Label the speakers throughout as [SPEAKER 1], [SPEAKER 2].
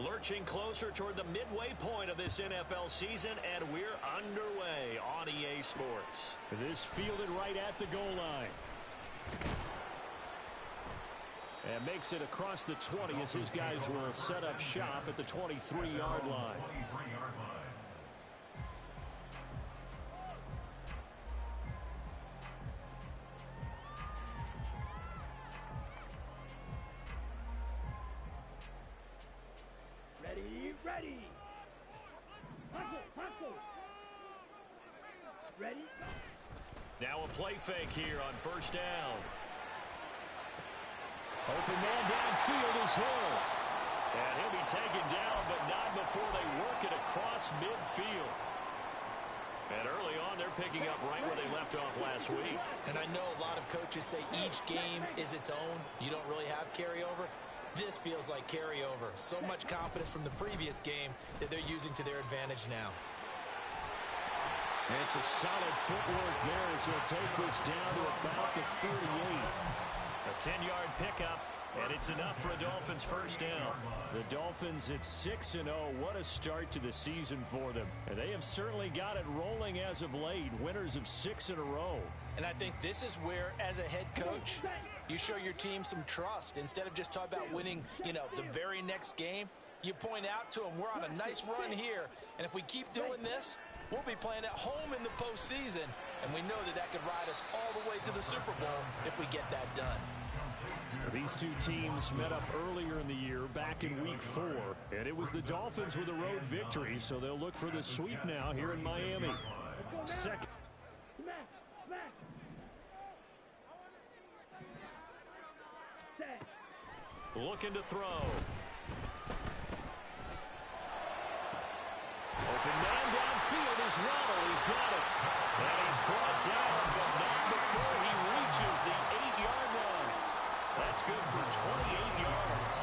[SPEAKER 1] Lurching closer toward the midway point of this NFL season, and we're underway on EA Sports.
[SPEAKER 2] This fielded right at the goal line. And makes it across the 20 as his guys will set up shop at the 23-yard line.
[SPEAKER 3] Ready. Ready.
[SPEAKER 1] Now a play fake here on first down.
[SPEAKER 2] Open man downfield is Hill.
[SPEAKER 1] And he'll be taken down, but not before they work it across midfield. And early on, they're picking up right where they left off last week.
[SPEAKER 4] And I know a lot of coaches say each game is its own. You don't really have carryover. This feels like carryover. So much confidence from the previous game that they're using to their advantage now.
[SPEAKER 2] It's a solid footwork there as he'll take this down to about the 38.
[SPEAKER 1] A 10-yard pickup, and it's enough for a Dolphins first down.
[SPEAKER 2] The Dolphins at 6-0. What a start to the season for them. And they have certainly got it rolling as of late. Winners of 6 in a row.
[SPEAKER 4] And I think this is where, as a head coach, you show your team some trust. Instead of just talking about winning, the very next game, you point out to them, we're on a nice run here. And if we keep doing this, we'll be playing at home in the postseason. And we know that could ride us all the way to the Super Bowl if we get that done.
[SPEAKER 2] These two teams met up earlier in the year, back in Week 4, and it was the Dolphins with a road victory, so they'll look for the sweep now here in Miami. Second.
[SPEAKER 1] Looking to throw.
[SPEAKER 2] Open man downfield is Waddle. He's got it.
[SPEAKER 1] And he's brought down, but not before he reaches the 8-yard line. That's good for 28 yards.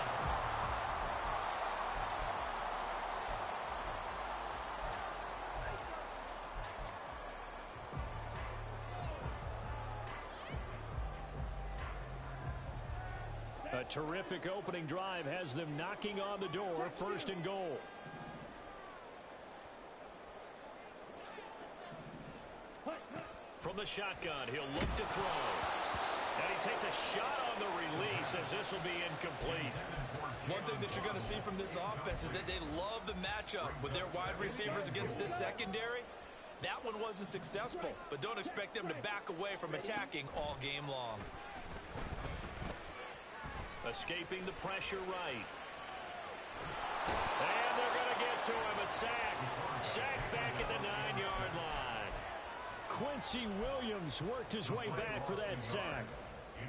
[SPEAKER 2] A terrific opening drive has them knocking on the door, first and goal.
[SPEAKER 1] From the shotgun, he'll look to throw. And he takes a shot on the release as this will be incomplete.
[SPEAKER 4] One thing that you're going to see from this offense is that they love the matchup with their wide receivers against this secondary. That one wasn't successful, but don't expect them to back away from attacking all game long.
[SPEAKER 1] Escaping the pressure right. And they're going to get to him. A sack. Sack back at the 9-yard line.
[SPEAKER 2] Quincy Williams worked his way back for that sack.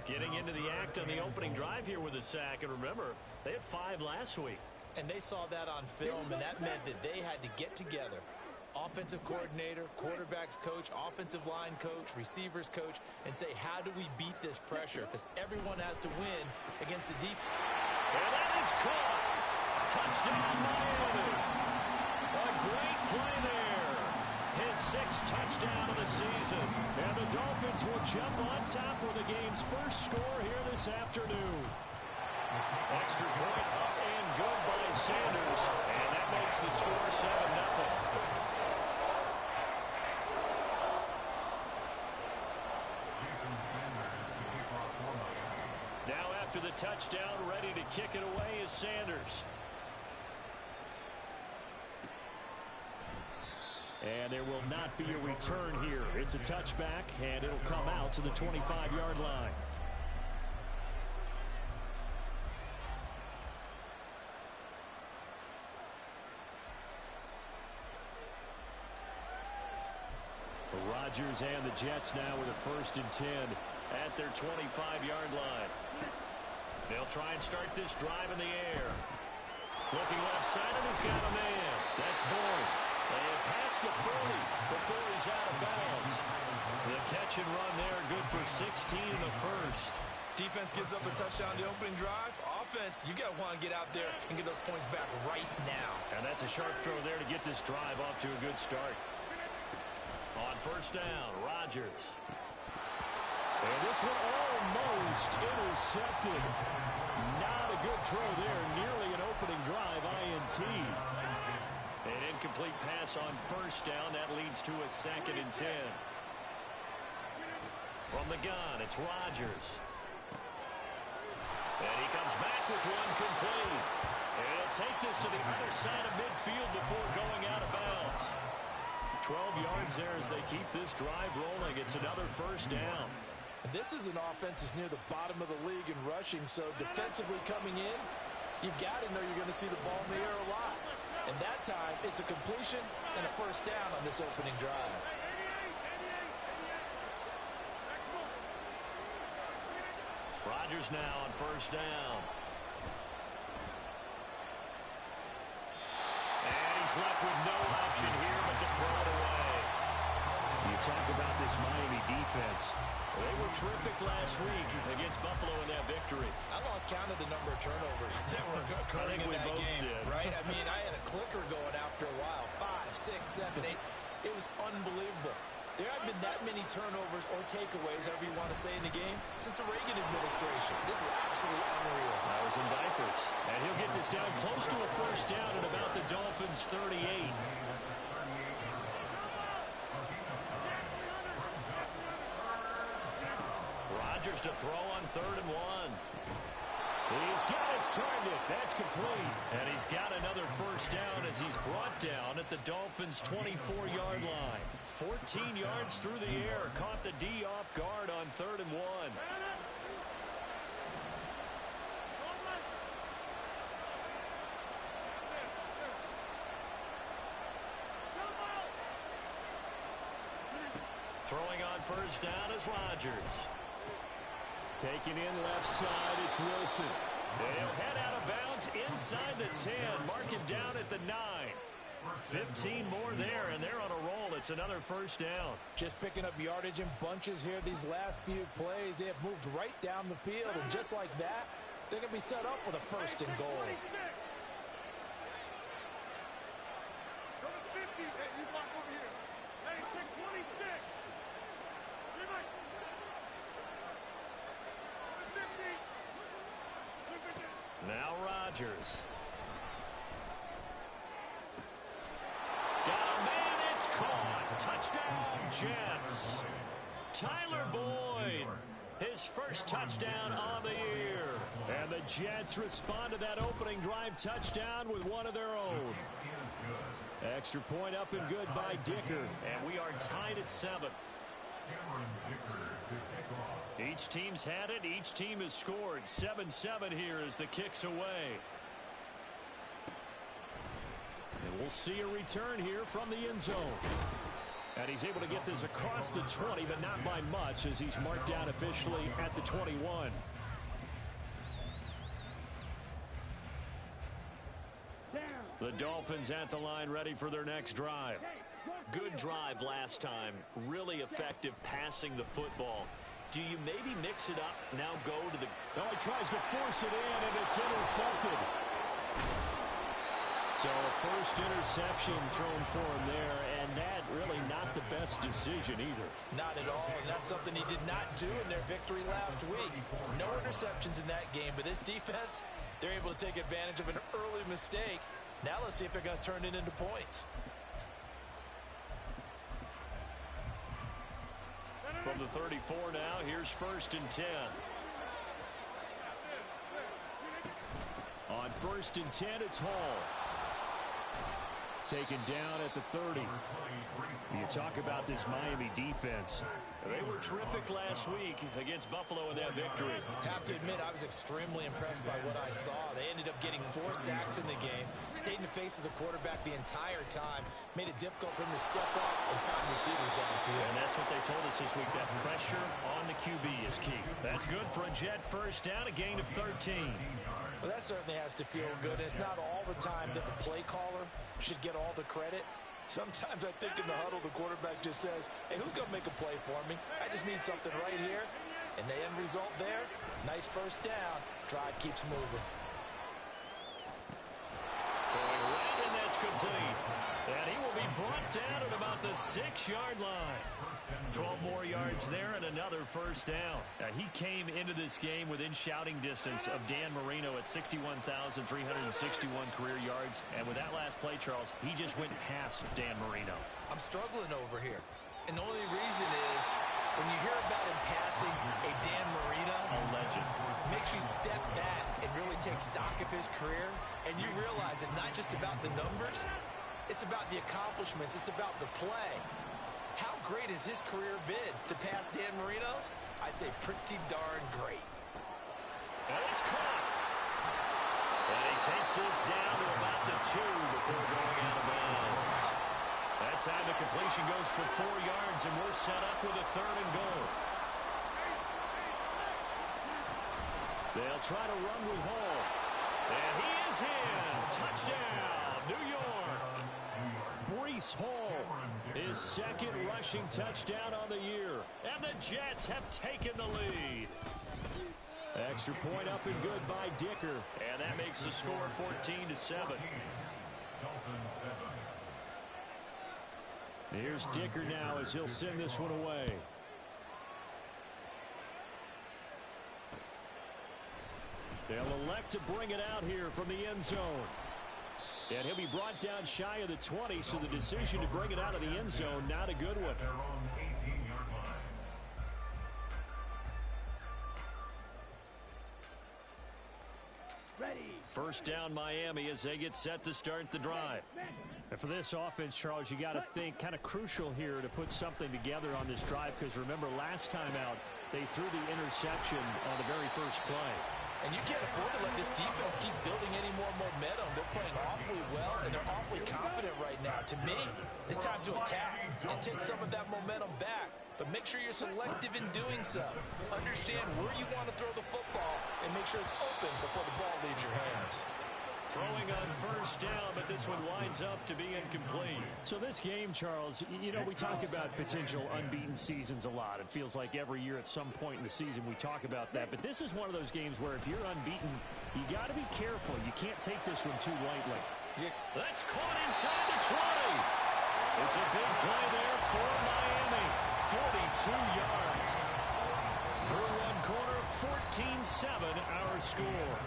[SPEAKER 1] Getting into the act on the opening drive here with a sack. And remember, they had 5 last week.
[SPEAKER 4] And they saw that on film, and that meant that they had to get together. Offensive coordinator, quarterbacks coach, offensive line coach, receivers coach, and say, how do we beat this pressure? Because everyone has to win against the defense.
[SPEAKER 1] And that is caught. Touchdown, Miami. A great play there. His 6th touchdown of the season.
[SPEAKER 2] And the Dolphins will jump on top with the game's first score here this afternoon.
[SPEAKER 1] Extra point up and good by Sanders. And that makes the score 7-0. Now after the touchdown, ready to kick it away is Sanders.
[SPEAKER 2] And there will not be a return here. It's a touchback, and it'll come out to the 25-yard line. Rodgers and the Jets now with a 1st and 10
[SPEAKER 1] at their 25-yard line. They'll try and start this drive in the air. Looking left side, and he's got a man. That's Boyd. And past the 40 before he's out of bounds. The catch and run there, good for 16 in the first.
[SPEAKER 4] Defense gives up a touchdown the opening drive. Offense, you got to want to get out there and get those points back right now.
[SPEAKER 1] And that's a sharp throw there to get this drive off to a good start. On first down, Rodgers.
[SPEAKER 2] And this one almost intercepted. Not a good throw there. Nearly an opening drive, INT.
[SPEAKER 1] An incomplete pass on first down. That leads to a 2nd and 10. From the gun, it's Rodgers. And he comes back with one complete. And he'll take this to the other side of midfield before going out of bounds. 12 yards there as they keep this drive rolling. It's another first down.
[SPEAKER 4] This is an offense that's near the bottom of the league in rushing, so defensively coming in, you've got to know you're going to see the ball in the air a lot. And that time, it's a completion and a first down on this opening drive.
[SPEAKER 1] Rodgers now on first down. And he's left with no option here but to throw it away.
[SPEAKER 2] You talk about this Miami defense.
[SPEAKER 1] They were terrific last week against Buffalo in that victory.
[SPEAKER 4] I lost count of the number of turnovers that were occurring in that game, right? I mean, I had a clicker going after a while. 5, 6, 7, 8. It was unbelievable. There haven't been that many turnovers or takeaways, however you want to say, in the game since the Reagan administration. This is absolutely unreal.
[SPEAKER 1] I was in diapers. And he'll get this down close to a first down at about the Dolphins' 38. Rodgers to throw on 3rd and 1.
[SPEAKER 2] He's got his target. That's complete.
[SPEAKER 1] And he's got another first down as he's brought down at the Dolphins' 24-yard line. 14 yards through the air. Caught the D off guard on 3rd and 1. Throwing on first down is Rodgers.
[SPEAKER 2] Taking in left side, it's Wilson.
[SPEAKER 1] They'll head out of bounds inside the 10. Mark him down at the 9. 15 more there, and they're on a roll. It's another first down.
[SPEAKER 4] Just picking up yardage in bunches here these last few plays. They have moved right down the field, and just like that, they're going to be set up with a 1st and goal.
[SPEAKER 1] Now Rodgers. Got a man, it's caught. Touchdown, Jets. Tyler Boyd, his first touchdown on the year.
[SPEAKER 2] And the Jets respond to that opening drive touchdown with one of their own. Extra point up and good by Dicker.
[SPEAKER 1] And we are tied at 7. Each team's had it. Each team has scored. 7-7 here as the kick's away.
[SPEAKER 2] And we'll see a return here from the end zone. And he's able to get this across the 20, but not by much as he's marked down officially at the 21.
[SPEAKER 1] The Dolphins at the line ready for their next drive. Good drive last time. Really effective passing the football. Do you maybe mix it up, now go to the...
[SPEAKER 2] Oh, he tries to force it in, and it's intercepted. So a first interception thrown for him there, and that really not the best decision either.
[SPEAKER 4] Not at all, and that's something he did not do in their victory last week. No interceptions in that game, but this defense, they're able to take advantage of an early mistake. Now let's see if they're going to turn it into points.
[SPEAKER 1] From the 34 now, here's 1st and 10.
[SPEAKER 2] On 1st and 10, it's Hall. Taken down at the 30. You talk about this Miami defense.
[SPEAKER 1] They were terrific last week against Buffalo in that victory.
[SPEAKER 4] Have to admit, I was extremely impressed by what I saw. They ended up getting 4 sacks in the game, stayed in the face of the quarterback the entire time, made it difficult for him to step up and find receivers downfield.
[SPEAKER 1] And that's what they told us this week, that pressure on the QB is key. That's good for a Jet first down, a gain of 13.
[SPEAKER 4] Well, that certainly has to feel good. It's not all the time that the play caller should get all the credit. Sometimes I think in the huddle, the quarterback just says, hey, who's going to make a play for me? I just need something right here. And the end result there, nice first down. Drive keeps moving.
[SPEAKER 1] Throwing right, and that's complete.
[SPEAKER 2] And he will be brought down at about the 6-yard line.
[SPEAKER 1] 12 more yards there and another first down. He came into this game within shouting distance of Dan Marino at 61,361 career yards. And with that last play, Charles, he just went past Dan Marino.
[SPEAKER 4] I'm struggling over here. And the only reason is when you hear about him passing a Dan Marino,
[SPEAKER 1] A legend.
[SPEAKER 4] makes you step back and really take stock of his career. And you realize it's not just about the numbers. It's about the accomplishments. It's about the play. How great has his career been to pass Dan Marino's? I'd say pretty darn great.
[SPEAKER 1] And it's caught. And he takes this down to about the 2 before going out of bounds. That time the completion goes for 4 yards, and we're set up with a 3rd and goal.
[SPEAKER 2] They'll try to run with Hall.
[SPEAKER 1] And he is in. Touchdown, New York.
[SPEAKER 2] Breece Hall, his 2nd rushing touchdown on the year.
[SPEAKER 1] And the Jets have taken the lead.
[SPEAKER 2] Extra point up and good by Dicker.
[SPEAKER 1] And that makes the score 14-7.
[SPEAKER 2] Here's Dicker now as he'll send this one away. They'll elect to bring it out here from the end zone. And he'll be brought down shy of the 20, so the decision to bring it out of the end zone, not a good one.
[SPEAKER 1] First down Miami as they get set to start the drive.
[SPEAKER 2] And for this offense, Charles, you got to think kind of crucial here to put something together on this drive, because remember last time out they threw the interception on the very first play.
[SPEAKER 4] And you can't afford to let this defense keep building any more momentum. They're playing awfully well, and they're awfully confident right now. To me, it's time to attack and take some of that momentum back. But make sure you're selective in doing so. Understand where you want to throw the football and make sure it's open before the ball leaves your hands.
[SPEAKER 1] Throwing on first down, but this one winds up to be incomplete.
[SPEAKER 2] So this game, Charles, you know, we talk about potential unbeaten seasons a lot. It feels like every year at some point in the season we talk about that. But this is one of those games where if you're unbeaten, you got to be careful. You can't take this one too lightly.
[SPEAKER 1] That's caught inside the 20. It's a big play there for Miami. 42 yards. Through one quarter, 14-7 our score.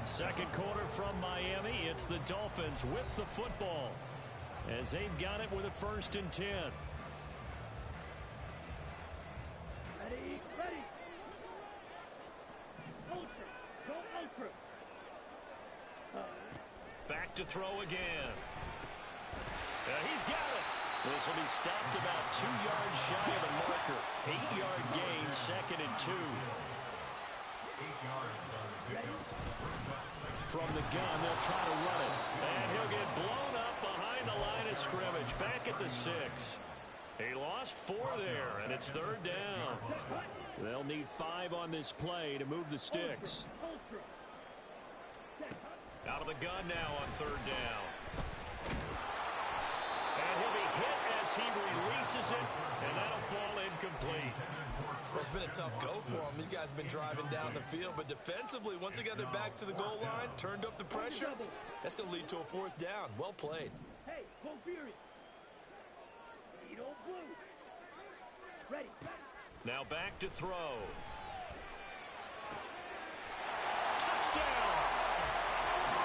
[SPEAKER 1] Second quarter from Miami. It's the Dolphins with the football as they've got it with a 1st and 10.
[SPEAKER 3] Ready. Ultra. Go ultra.
[SPEAKER 1] Back to throw again. He's got it. This will be stopped about 2 yards shy of the marker. 8-yard gain, 2nd and 2.
[SPEAKER 3] 8 yards.
[SPEAKER 2] From the gun, they'll try to run it.
[SPEAKER 1] And he'll get blown up behind the line of scrimmage. Back at the 6. He lost 4 there, and it's 3rd down.
[SPEAKER 2] They'll need 5 on this play to move the sticks.
[SPEAKER 1] Out of the gun now on 3rd down. And he'll be hit as he releases it, and that'll fall incomplete.
[SPEAKER 4] Well, it's been a tough go for them. These guys have been driving down the field, but defensively, once they got their backs to the goal line, turned up the pressure, that's going to lead to a 4th down. Well played.
[SPEAKER 3] Hey, go period. You don't blue. Ready.
[SPEAKER 1] Now back to throw. Touchdown!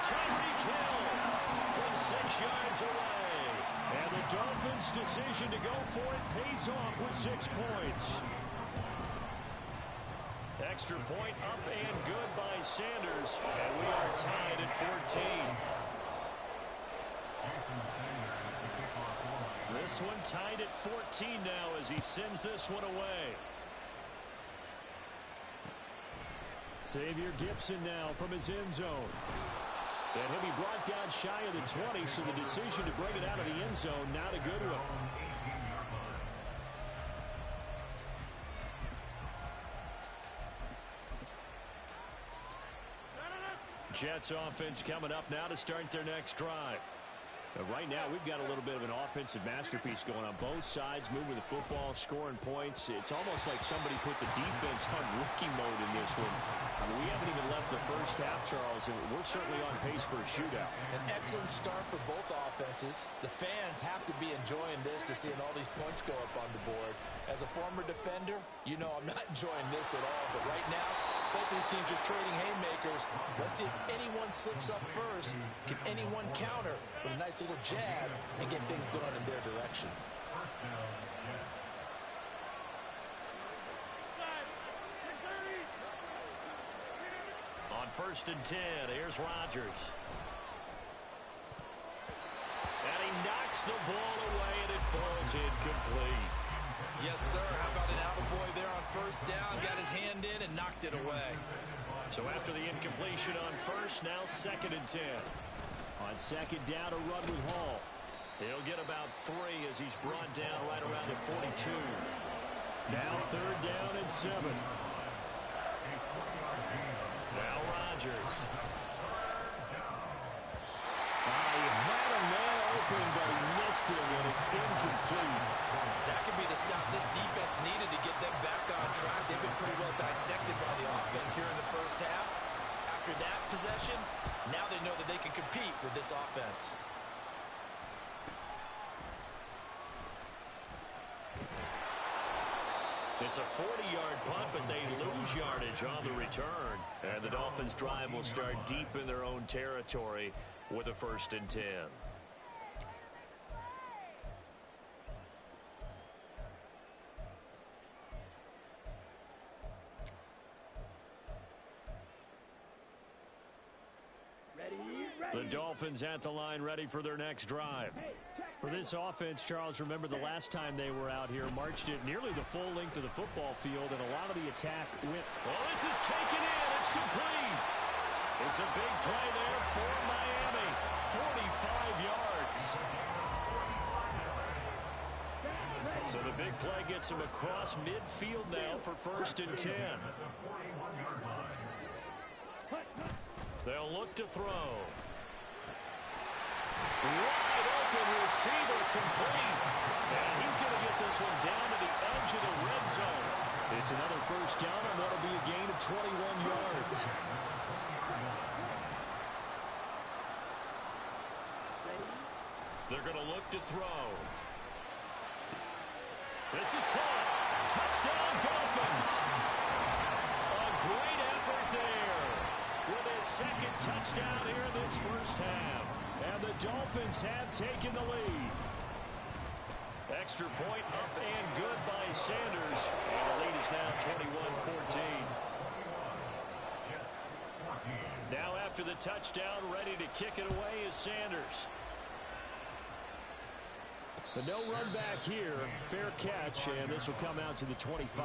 [SPEAKER 1] Tyreek Hill from 6 yards away.
[SPEAKER 2] And the Dolphins' decision to go for it pays off with 6 points.
[SPEAKER 1] Extra point up and good by Sanders. And we are tied at 14. This one tied at 14 now as he sends this one away.
[SPEAKER 2] Xavier Gibson now from his end zone. And he'll be brought down shy of the 20, so the decision to bring it out of the end zone, not a good one.
[SPEAKER 1] Jets offense coming up now to start their next drive.
[SPEAKER 2] Right now, we've got a little bit of an offensive masterpiece going on. Both sides moving the football, scoring points. It's almost like somebody put the defense on rookie mode in this one. I mean, we haven't even left the first half, Charles, and we're certainly on pace for a shootout.
[SPEAKER 4] An excellent start for both offenses. The fans have to be enjoying this to seeing all these points go up on the board. As a former defender, you know I'm not enjoying this at all. But right now, both these teams just trading haymakers. Let's see if anyone slips up first. Can anyone counter with a nice little jab and get things going in their direction?
[SPEAKER 1] On 1st and 10, here's Rodgers. And he knocks the ball away, and it falls incomplete.
[SPEAKER 4] Yes, sir. How about an attaboy there on 1st down? Got his hand in and knocked it away.
[SPEAKER 1] So after the incompletion on 1st, now 2nd and 10.
[SPEAKER 2] On 2nd down, a run with Hall.
[SPEAKER 1] He'll get about 3 as he's brought down right around the 42.
[SPEAKER 2] Now 3rd down and 7.
[SPEAKER 1] Now Rodgers.
[SPEAKER 2] He had a man open, but he missed him, and it's incomplete.
[SPEAKER 4] That could be the stop this defense needed to get them back on track. They've been pretty well dissected by the offense here in the first half. After that possession, now they know that they can compete with this offense.
[SPEAKER 1] It's a 40-yard punt, but they lose yardage on the return. And the Dolphins' drive will start deep in their own territory with a 1st and 10. The Dolphins at the line, ready for their next drive.
[SPEAKER 2] For this offense, Charles, remember the last time they were out here, marched it nearly the full length of the football field, and a lot of the attack went.
[SPEAKER 1] Well, this is taken in. It's complete. It's a big play there for Miami. 45 yards. So the big play gets him across midfield now for 1st and 10. They'll look to throw. Wide open receiver, complete. And he's going to get this one down to the edge of the red zone.
[SPEAKER 2] It's another 1st down, and that'll be a gain of 21 yards.
[SPEAKER 1] They're going to look to throw. This is caught. Touchdown, Dolphins. A great effort there with his 2nd touchdown here in this first half.
[SPEAKER 2] And the Dolphins have taken the lead.
[SPEAKER 1] Extra point up and good by Sanders. And the lead is now 21-14. Now after the touchdown, ready to kick it away is Sanders.
[SPEAKER 2] But no run back here. Fair catch, and this will come out to the 25.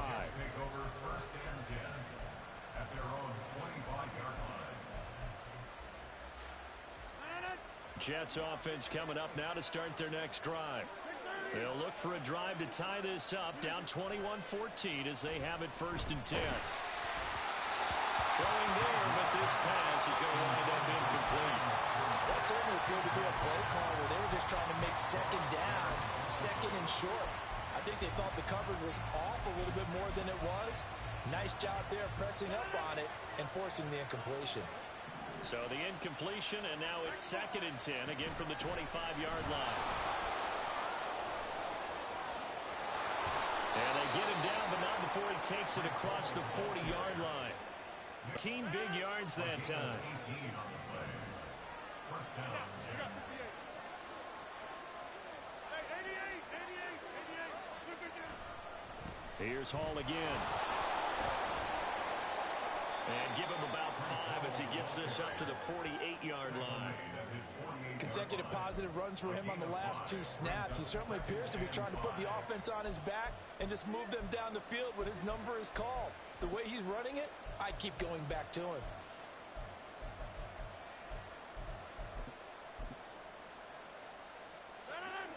[SPEAKER 1] Jets offense coming up now to start their next drive. They'll look for a drive to tie this up, down 21-14 as they have it 1st and 10. Throwing there, but this pass is going to wind up incomplete.
[SPEAKER 4] That certainly appeared to be a play call where they were just trying to make 2nd down, 2nd and short. I think they thought the coverage was off a little bit more than it was. Nice job there pressing up on it and forcing the incompletion.
[SPEAKER 1] So the incompletion, and now it's 2nd and 10, again from the 25-yard line. And they get him down, but not before he takes it across the 40-yard line. 18 big yards that time.
[SPEAKER 2] Here's Hall again.
[SPEAKER 1] And give him about 5 as he gets this up to the 48-yard line.
[SPEAKER 4] Consecutive positive runs for him on the last 2 snaps. He certainly appears to be trying to put the offense on his back and just move them down the field when his number is called. The way he's running it, I keep going back to him.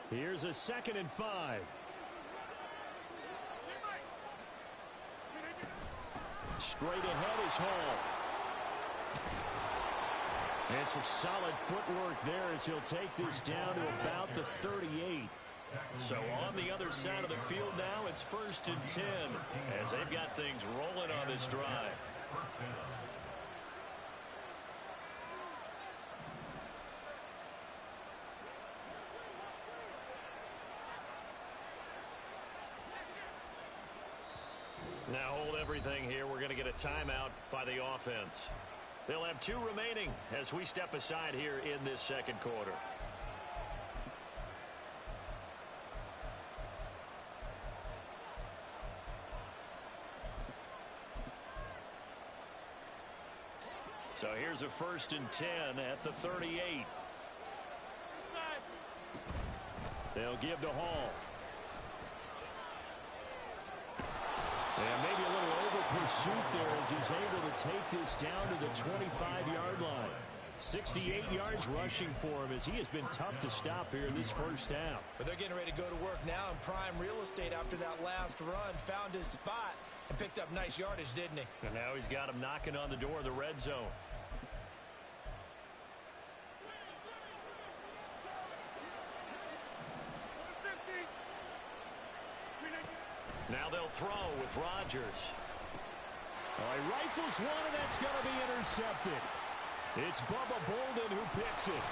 [SPEAKER 2] Here's a 2nd and 5. Straight ahead is Hall. And some solid footwork there as he'll take this down to about the 38.
[SPEAKER 1] So on the other side of the field now, it's 1st and 10 as they've got things rolling on this drive. Now hold everything here. We're going to get a timeout by the offense. They'll have 2 remaining as we step aside here in this second quarter. So here's a 1st and 10 at the 38. They'll give to Hall. And maybe a little over pursuit there as he's able to take this down to the 25-yard line. 68 yards rushing for him as he has been tough to stop here in this first half.
[SPEAKER 4] But they're getting ready to go to work now in prime real estate after that last run. Found his spot and picked up nice yardage, didn't he?
[SPEAKER 1] And now he's got him knocking on the door of the red zone. Now they'll throw with Rodgers.
[SPEAKER 2] He rifles one, and that's going to be intercepted. It's Bubba Bolden who picks it.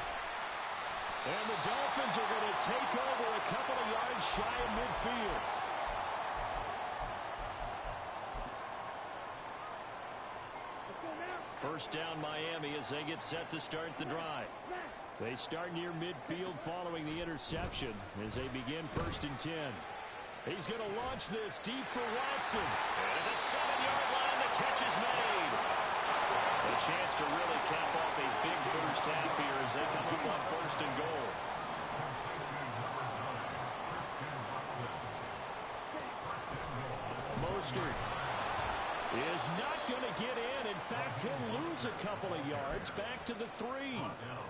[SPEAKER 2] And the Dolphins are going to take over a couple of yards shy of midfield.
[SPEAKER 1] First down Miami as they get set to start the drive.
[SPEAKER 2] They start near midfield following the interception as they begin 1st and 10. He's going to launch this deep for Watson.
[SPEAKER 1] And at the 7-yard line, the catch is made. A chance to really cap off a big first half here as they come up on 1st and goal.
[SPEAKER 2] Mostert is not going to get in. In fact, he'll lose a couple of yards back to the 3.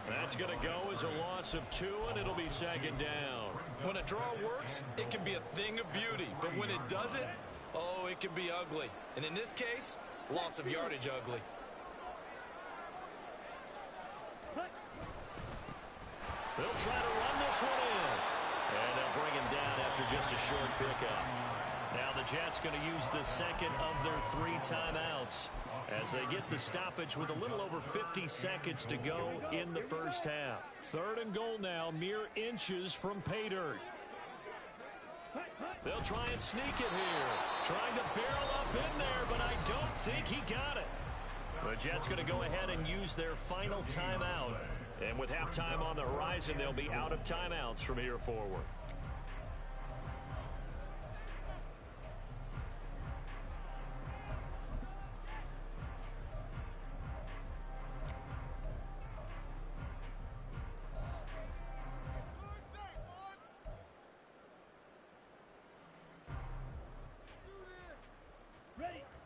[SPEAKER 1] That's going to go as a loss of 2, and it'll be 2nd down.
[SPEAKER 4] When a draw works, it can be a thing of beauty. But when it doesn't, oh, it can be ugly. And in this case, loss of yardage ugly.
[SPEAKER 1] They'll try to run this one in. And they'll bring him down after just a short pickup. Now the Jets going to use the second of their 3 timeouts as they get the stoppage with a little over 50 seconds to go in the first half.
[SPEAKER 2] 3rd and goal now, mere inches from pay dirt.
[SPEAKER 1] They'll try and sneak it here. Trying to barrel up in there, but I don't think he got it. The Jets going to go ahead and use their final timeout. And with halftime on the horizon, they'll be out of timeouts from here forward.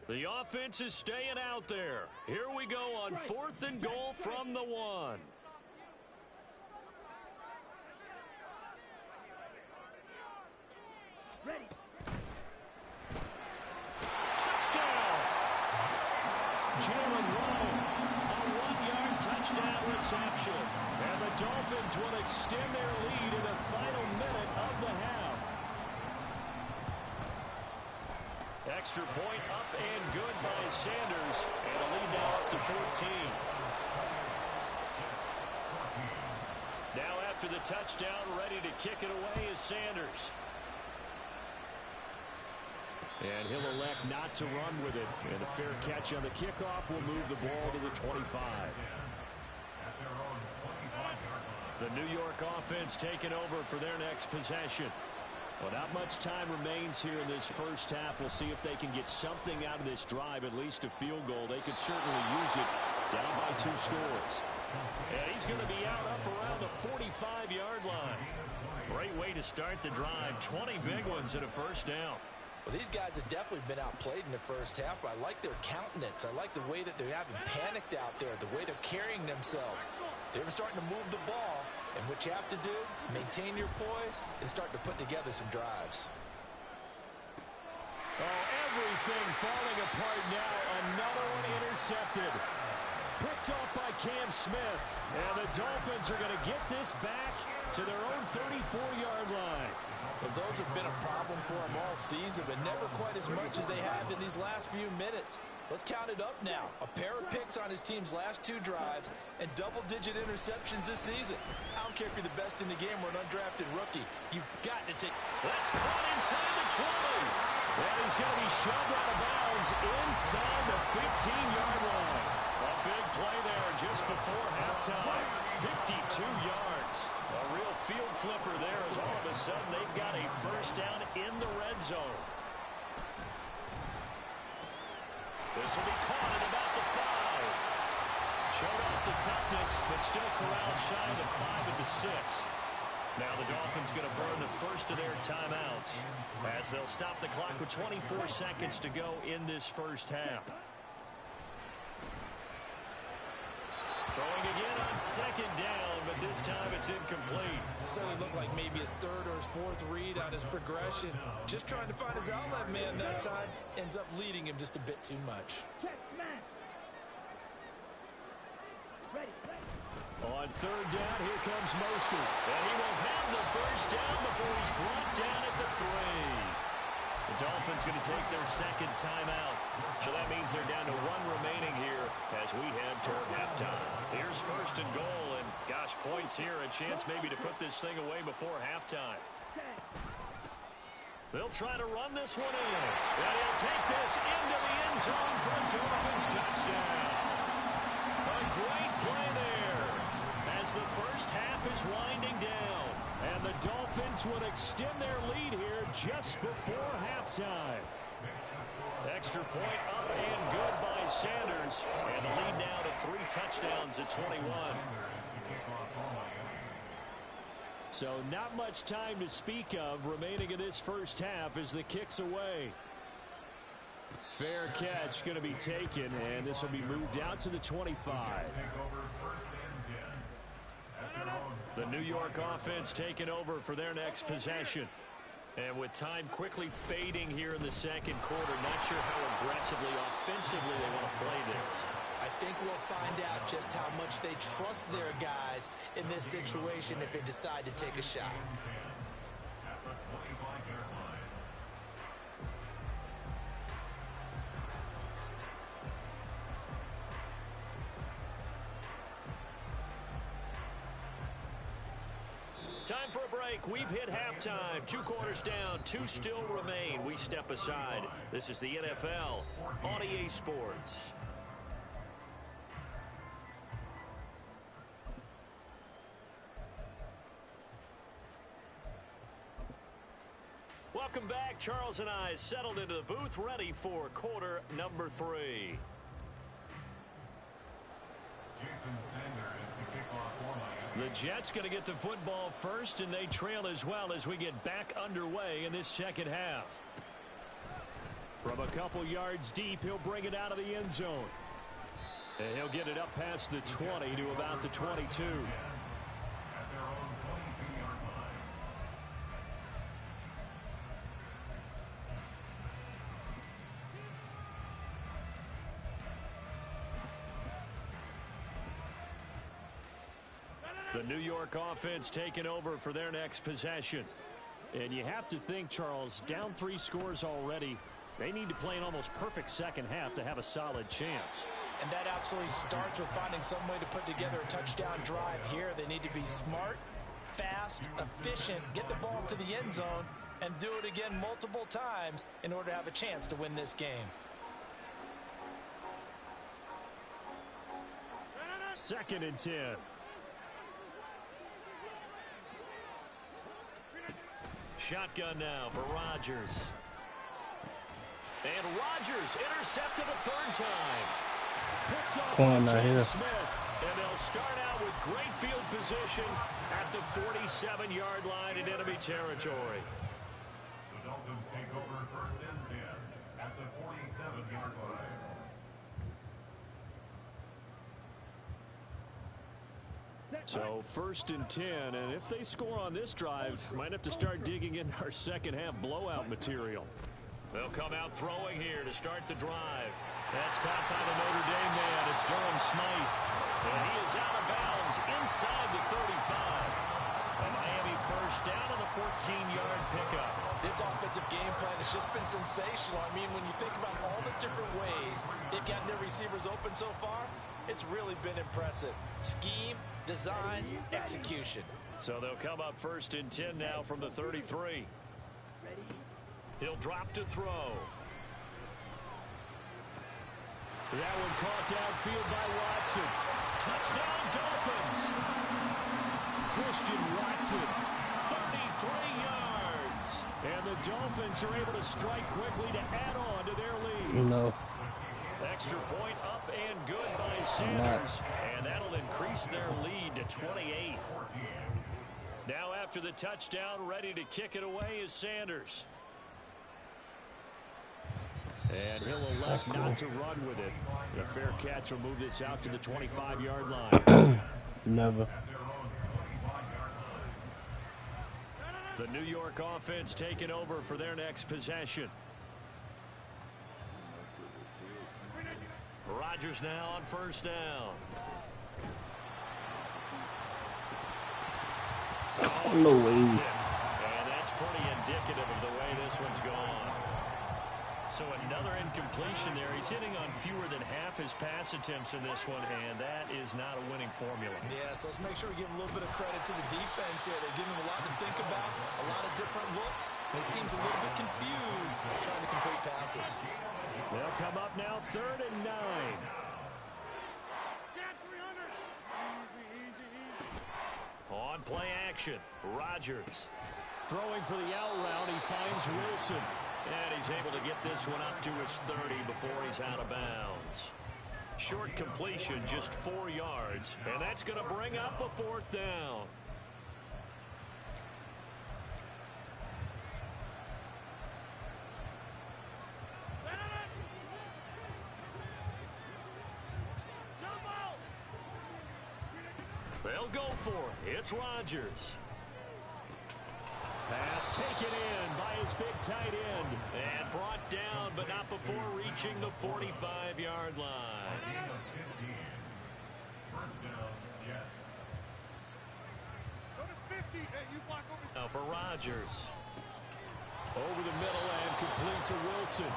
[SPEAKER 1] The offense is staying out there. Here we go on 4th and goal from the 1.
[SPEAKER 3] Ready.
[SPEAKER 1] Touchdown!
[SPEAKER 2] Jalen Waddle, a 1-yard touchdown reception. And the Dolphins will extend their lead in the final minute of the half.
[SPEAKER 1] Extra point up and good by Sanders. And a lead now up to 14. Now after the touchdown, ready to kick it away is Sanders.
[SPEAKER 2] And he'll elect not to run with it. And a fair catch on the kickoff will move the ball to the 25.
[SPEAKER 1] The New York offense taking over for their next possession.
[SPEAKER 2] Well, not much time remains here in this first half. We'll see if they can get something out of this drive, at least a field goal. They could certainly use it down by 2 scores.
[SPEAKER 1] And he's going to be out up around the 45-yard line. Great way to start the drive. 20 big ones and a first down.
[SPEAKER 4] Well, these guys have definitely been outplayed in the first half, but I like their countenance. I like the way that they haven't panicked out there, the way they're carrying themselves. They're starting to move the ball, and what you have to do, maintain your poise, and start to put together some drives.
[SPEAKER 2] Oh, everything falling apart now. Another one intercepted. Picked off by Cam Smith. And the Dolphins are going to get this back to their own 34-yard line.
[SPEAKER 4] Well, those have been a problem for them all season, but never quite as much as they have in these last few minutes. Let's count it up now. A pair of picks on his team's last 2 drives and double-digit interceptions this season. I don't care if you're the best in the game or an undrafted rookie. You've got to take...
[SPEAKER 2] That's caught inside the 20. And he's going to be shoved out of bounds inside the 15-yard line. A big play there just before halftime. 52 yards. A real field flipper there as all of a sudden they've got a first down in the red zone. This will be caught at about the 5. Showed off the toughness, but still corralled shy of the 5 at the 6. Now the Dolphins going to burn the first of their timeouts as they'll stop the clock with 24 seconds to go in this first half. Throwing again on second down, but this time it's incomplete.
[SPEAKER 4] Certainly looked like maybe his 3rd or his 4th read on his progression. Just trying to find his outlet man that time. Ends up leading him just a bit too much.
[SPEAKER 2] On third down, here comes Mostert. And he will have the first down before he's brought down at the 3. The Dolphins going to take their second timeout. So that means they're down to 1 remaining here as we head toward halftime. Here's first and goal, and gosh, points here. A chance maybe to put this thing away before halftime. They'll try to run this one in. And he'll take this into the end zone for a Dolphins touchdown. A great play there as the first half is winding down. And the Dolphins would extend their lead here just before halftime. Extra point up and good by Sanders. And the lead now to 3 touchdowns at 21. So not much time to speak of remaining in this first half as the kick's away. Fair catch going to be taken, and this will be moved out to the 25. The New York offense taking over for their next possession. And with time quickly fading here in the second quarter, not sure how aggressively, offensively they want to play this.
[SPEAKER 4] I think we'll find out just how much they trust their guys in this situation if they decide to take a shot.
[SPEAKER 2] Time for a break. We've hit halftime. 2 quarters down. 2 still remain. We step aside. This is the NFL on EA Sports. Welcome back. Charles and I settled into the booth, ready for quarter number 3. The Jets going to get the football first, and they trail as well as we get back underway in this second half. From a couple yards deep, he'll bring it out of the end zone. And he'll get it up past the 20 to about the 22. The New York offense taking over for their next possession. And you have to think, Charles, down 3 scores already. They need to play an almost perfect second half to have a solid chance.
[SPEAKER 4] And that absolutely starts with finding some way to put together a touchdown drive here. They need to be smart, fast, efficient, get the ball to the end zone, and do it again multiple times in order to have a chance to win this game.
[SPEAKER 2] Second and 10. Shotgun now for Rodgers. And Rodgers intercepted a 3rd time. Picked up by Cam Smith. And they'll start out with great field position at the 47-yard line in enemy territory.
[SPEAKER 3] The Dolphins take over 1st and 10 at the 47-yard line.
[SPEAKER 2] So 1st and 10, and if they score on this drive, might have to start digging in our second half blowout material.
[SPEAKER 1] They'll come out throwing here to start the drive. That's caught by the Notre Dame man. It's Durham Smythe. And he is out of bounds inside the 35. A Miami first down on the 14-yard pickup.
[SPEAKER 4] This offensive game plan has just been sensational. I mean, when you think about all the different ways they've gotten their receivers open so far, it's really been impressive. Scheme, design, execution.
[SPEAKER 1] So they'll come up 1st and 10 now from the 33. He'll drop to throw.
[SPEAKER 2] That one caught downfield by Watson.
[SPEAKER 1] Touchdown, Dolphins.
[SPEAKER 2] Christian Watson, 33 yards. And the Dolphins are able to strike quickly to add on to their lead.
[SPEAKER 5] No.
[SPEAKER 1] Extra point up and good by Sanders. And that'll increase their lead to 28. Now after the touchdown, ready to kick it away is Sanders.
[SPEAKER 2] And he'll elect not to run with it. A fair catch will move this out to the 25-yard line.
[SPEAKER 5] Never.
[SPEAKER 1] The New York offense taking over for their next possession. Rodgers now on 1st down.
[SPEAKER 5] No way.
[SPEAKER 1] And that's pretty indicative of the way this one's gone. So another incompletion there. He's hitting on fewer than half his pass attempts in this one, and that is not a winning formula.
[SPEAKER 4] Yes, let's make sure we give a little bit of credit to the defense here. They're giving him a lot to think about, a lot of different looks, and he seems a little bit confused trying to complete passes.
[SPEAKER 2] They'll come up now 3rd and 9.
[SPEAKER 1] On play action, Rodgers.
[SPEAKER 2] Throwing for the out route, he finds Wilson.
[SPEAKER 1] And he's able to get this one up to his 30 before he's out of bounds. Short completion, just 4 yards. And that's going to bring up a 4th down. They'll go for it. It's Rodgers.
[SPEAKER 2] Pass taken in by his big tight end.
[SPEAKER 1] And brought down, but not before reaching the 45-yard line. Now for Rodgers.
[SPEAKER 2] Over the middle and complete to Wilson.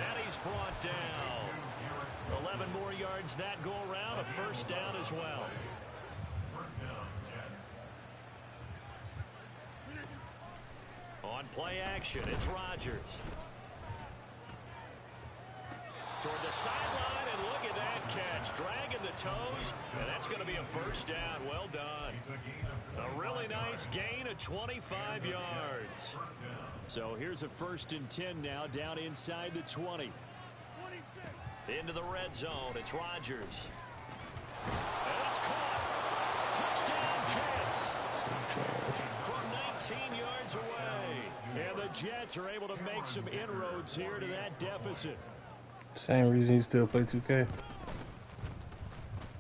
[SPEAKER 1] And he's brought down. 11 more yards that go around. A 1st down as well. On play action, it's Rodgers. Toward the sideline, and look at that catch. Dragging the toes, and that's going to be a 1st down. Well done. A really nice gain of 25 yards.
[SPEAKER 2] So here's a 1st and 10 now, down inside the 20.
[SPEAKER 1] Into the red zone, it's Rodgers. And it's caught. Touchdown, Jets. From 19 yards away.
[SPEAKER 2] And the Jets are able to make some inroads here to that deficit.
[SPEAKER 5] Same reason you still play 2K.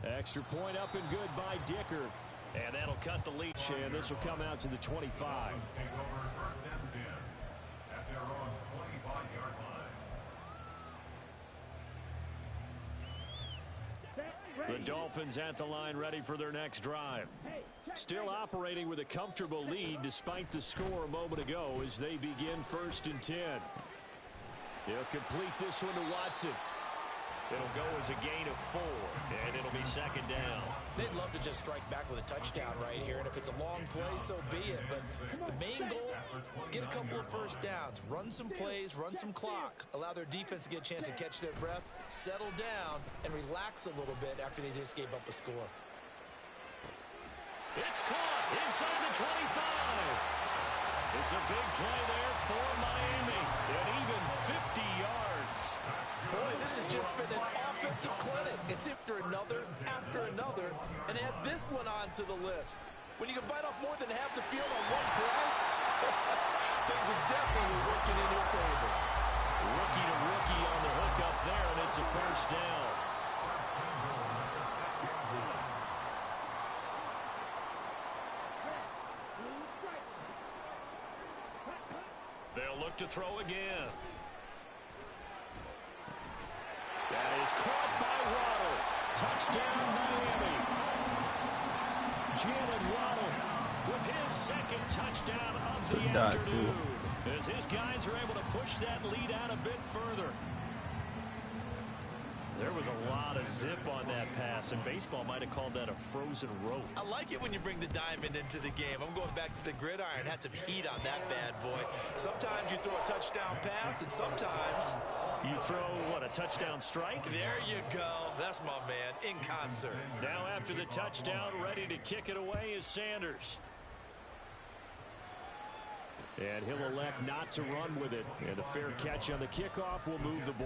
[SPEAKER 2] Extra point up and good by Dicker.
[SPEAKER 1] And that'll cut the lead.
[SPEAKER 2] And this will come out to the 25.
[SPEAKER 1] The Dolphins at the line ready for their next drive.
[SPEAKER 2] Still operating with a comfortable lead despite the score a moment ago as they begin 1st and 10. They'll complete this one to Watson.
[SPEAKER 1] It'll go as a gain of 4, and it'll be 2nd down.
[SPEAKER 4] They'd love to just strike back with a touchdown right here, and if it's a long play, so be it. But the main goal, get a couple of 1st downs, run some plays, run some clock, allow their defense to get a chance to catch their breath, settle down, and relax a little bit after they just gave up a score.
[SPEAKER 1] It's caught inside the 25. It's a big play there for Miami, and even 50 yards.
[SPEAKER 4] Boy, this has just been an offensive clinic. It's after another, and add this one onto the list. When you can bite off more than half the field on one play, things are definitely working in your favor.
[SPEAKER 1] Rookie to rookie on the hook up there, and it's a 1st down. They'll look to throw again.
[SPEAKER 2] That is caught by Waddle. Touchdown, Miami. Jalen Waddle with his second touchdown of the afternoon. As his guys are able to push that lead out a bit further. There was a lot of zip on that pass, and baseball might have called that a frozen rope.
[SPEAKER 4] I like it when you bring the diamond into the game. I'm going back to the gridiron. Had some heat on that bad boy. Sometimes you throw a touchdown pass, and sometimes
[SPEAKER 2] you throw, what, a touchdown strike?
[SPEAKER 4] There you go. That's my man, in concert.
[SPEAKER 2] Now after the touchdown, ready to kick it away is Sanders. And he'll elect not to run with it. And a fair catch on the kickoff will move the ball.